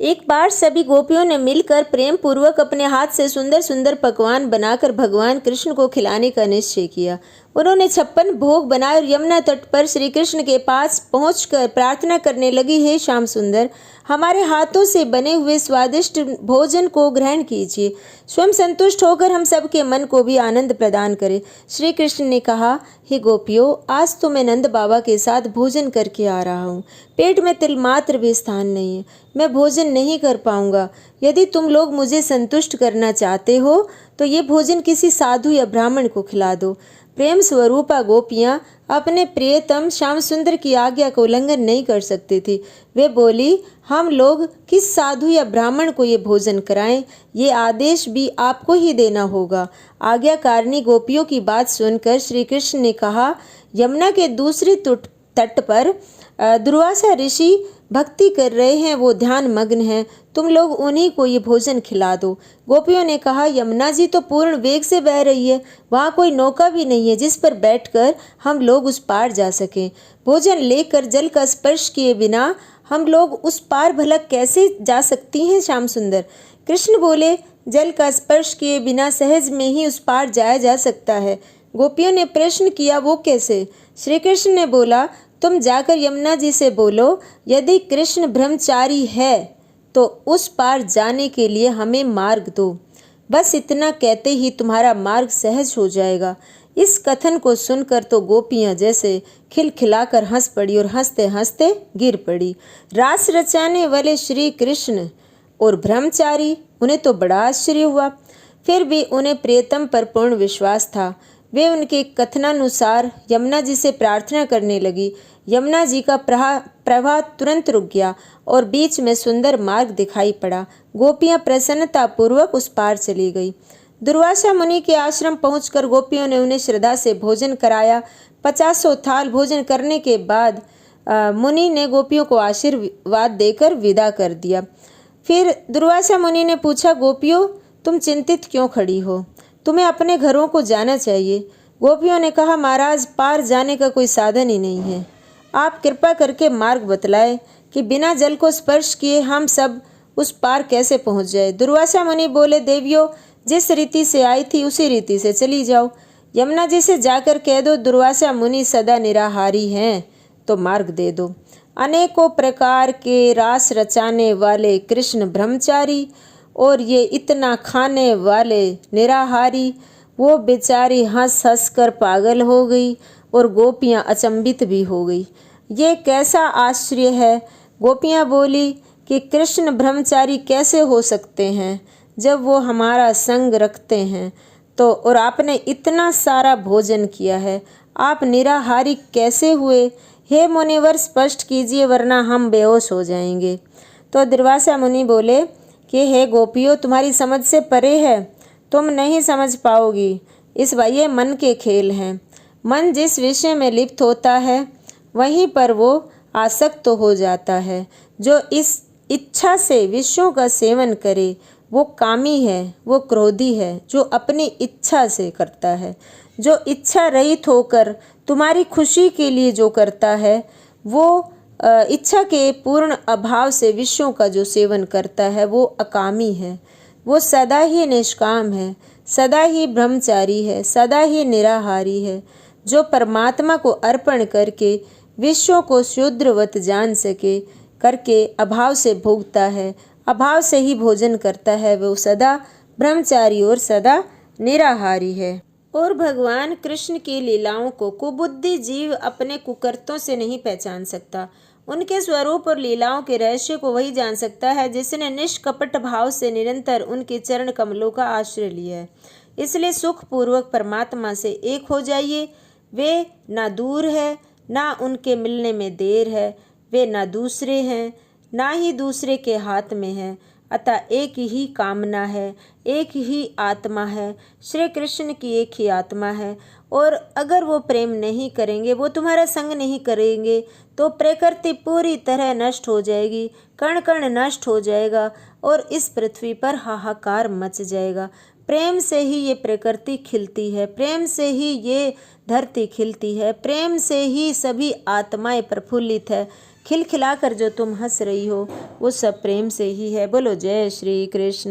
एक बार सभी गोपियों ने मिलकर प्रेम पूर्वक अपने हाथ से सुंदर सुंदर पकवान बनाकर भगवान कृष्ण को खिलाने का निश्चय किया। उन्होंने 56 भोग बनाए और यमुना तट पर श्री कृष्ण के पास पहुंचकर प्रार्थना करने लगी, हे श्याम सुंदर, हमारे हाथों से बने हुए स्वादिष्ट भोजन को ग्रहण कीजिए। स्वयं संतुष्ट होकर हम सबके मन को भी आनंद प्रदान करें। श्री कृष्ण ने कहा, हे गोपियों, आज तो मैं नंद बाबा के साथ भोजन करके आ रहा हूँ। पेट में तिल मात्र भी स्थान नहीं है, मैं भोजन नहीं कर पाऊंगा। यदि तुम लोग मुझे संतुष्ट करना चाहते हो तो ये भोजन किसी साधु या ब्राह्मण को खिला दो। प्रेम स्वरूपा गोपियाँ अपने प्रियतम श्याम सुंदर की आज्ञा का उल्लंघन नहीं कर सकती थी। वे बोली, हम लोग किस साधु या ब्राह्मण को ये भोजन कराएं, ये आदेश भी आपको ही देना होगा। आज्ञाकारिणी गोपियों की बात सुनकर श्री कृष्ण ने कहा, यमुना के दूसरे तट पर दुर्वासा ऋषि भक्ति कर रहे हैं, वो ध्यान मग्न हैं, तुम लोग उन्हीं को ये भोजन खिला दो। गोपियों ने कहा, यमुना जी तो पूर्ण वेग से बह रही है, वहाँ कोई नौका भी नहीं है जिस पर बैठकर हम लोग उस पार जा सकें। भोजन लेकर जल का स्पर्श किए बिना हम लोग उस पार भला कैसे जा सकती हैं श्याम सुंदर? कृष्ण बोले, जल का स्पर्श किए बिना सहज में ही उस पार जाया जा सकता है। गोपियों ने प्रश्न किया, वो कैसे? श्री कृष्ण ने बोला, तुम जाकर यमुना जी से बोलो, यदि कृष्ण ब्रह्मचारी है तो उस पार जाने के लिए हमें मार्ग दो। बस इतना कहते ही तुम्हारा मार्ग सहज हो जाएगा। इस कथन को सुनकर तो गोपियाँ जैसे खिलखिलाकर हंस पड़ी और हंसते हंसते गिर पड़ी। रास रचाने वाले श्री कृष्ण और ब्रह्मचारी, उन्हें तो बड़ा आश्चर्य हुआ। फिर भी उन्हें प्रियतम पर पूर्ण विश्वास था। वे उनके कथनानुसार यमुना जी से प्रार्थना करने लगी। यमुना जी का प्रवाह तुरंत रुक गया और बीच में सुंदर मार्ग दिखाई पड़ा। गोपियाँ प्रसन्नता पूर्वक उस पार चली गई। दुर्वासा मुनि के आश्रम पहुंचकर गोपियों ने उन्हें श्रद्धा से भोजन कराया। 50 थाल भोजन करने के बाद मुनि ने गोपियों को आशीर्वाद देकर विदा कर दिया। फिर दुर्वासा मुनि ने पूछा, गोपियों, तुम चिंतित क्यों खड़ी हो? तुम्हें अपने घरों को जाना चाहिए। गोपियों ने कहा, महाराज, पार जाने का कोई साधन ही नहीं है। आप कृपा करके मार्ग बतलाए कि बिना जल को स्पर्श किए हम सब उस पार कैसे पहुंच जाए। दुर्वासा मुनि बोले, देवियों, जिस रीति से आई थी उसी रीति से चली जाओ। यमुना जी से जाकर कह दो, दुर्वासा मुनि सदा निराहारी हैं, तो मार्ग दे दो। अनेकों प्रकार के रास रचाने वाले कृष्ण ब्रह्मचारी और ये इतना खाने वाले निराहारी, वो बेचारी हंस हंस कर पागल हो गई और गोपियाँ अचंभित भी हो गई। ये कैसा आश्चर्य है? गोपियाँ बोली कि कृष्ण ब्रह्मचारी कैसे हो सकते हैं जब वो हमारा संग रखते हैं तो, और आपने इतना सारा भोजन किया है, आप निराहारी कैसे हुए? हे मुनिवर, स्पष्ट कीजिए वरना हम बेहोश हो जाएंगे। तो दुर्वासा मुनि बोले कि हे गोपियों, तुम्हारी समझ से परे है, तुम नहीं समझ पाओगी। ये मन के खेल हैं। मन जिस विषय में लिप्त होता है वहीं पर वो आसक्त हो जाता है। जो इस इच्छा से विषयों का सेवन करे वो कामी है, वो क्रोधी है। जो अपनी इच्छा से करता है, जो इच्छा रहित होकर तुम्हारी खुशी के लिए जो करता है, वो इच्छा के पूर्ण अभाव से विषयों का जो सेवन करता है वो अकामी है। वो सदा ही निष्काम है, सदा ही ब्रह्मचारी है, सदा ही निराहारी है। जो परमात्मा को अर्पण करके विश्वों को शूद्रवत जान सके करके अभाव से भोगता है, अभाव से ही भोजन करता है, वो सदा ब्रह्मचारी और सदा निराहारी है। और भगवान कृष्ण की लीलाओं को कुबुद्धि जीव अपने कुकर्तों से नहीं पहचान सकता। उनके स्वरूप और लीलाओं के रहस्य को वही जान सकता है जिसने निष्कपट भाव से निरंतर उनके चरण कमलों का आश्रय लिया है। इसलिए सुख पूर्वक परमात्मा से एक हो जाइए। वे ना दूर है, ना उनके मिलने में देर है। वे ना दूसरे हैं, ना ही दूसरे के हाथ में है। अतः एक ही कामना है, एक ही आत्मा है। श्री कृष्ण की एक ही आत्मा है और अगर वो प्रेम नहीं करेंगे, वो तुम्हारा संग नहीं करेंगे तो प्रकृति पूरी तरह नष्ट हो जाएगी, कण कण नष्ट हो जाएगा और इस पृथ्वी पर हाहाकार मच जाएगा। प्रेम से ही ये प्रकृति खिलती है, प्रेम से ही ये धरती खिलती है, प्रेम से ही सभी आत्माएं प्रफुल्लित है। खिलखिलाकर जो तुम हंस रही हो वो सब प्रेम से ही है। बोलो जय श्री कृष्ण।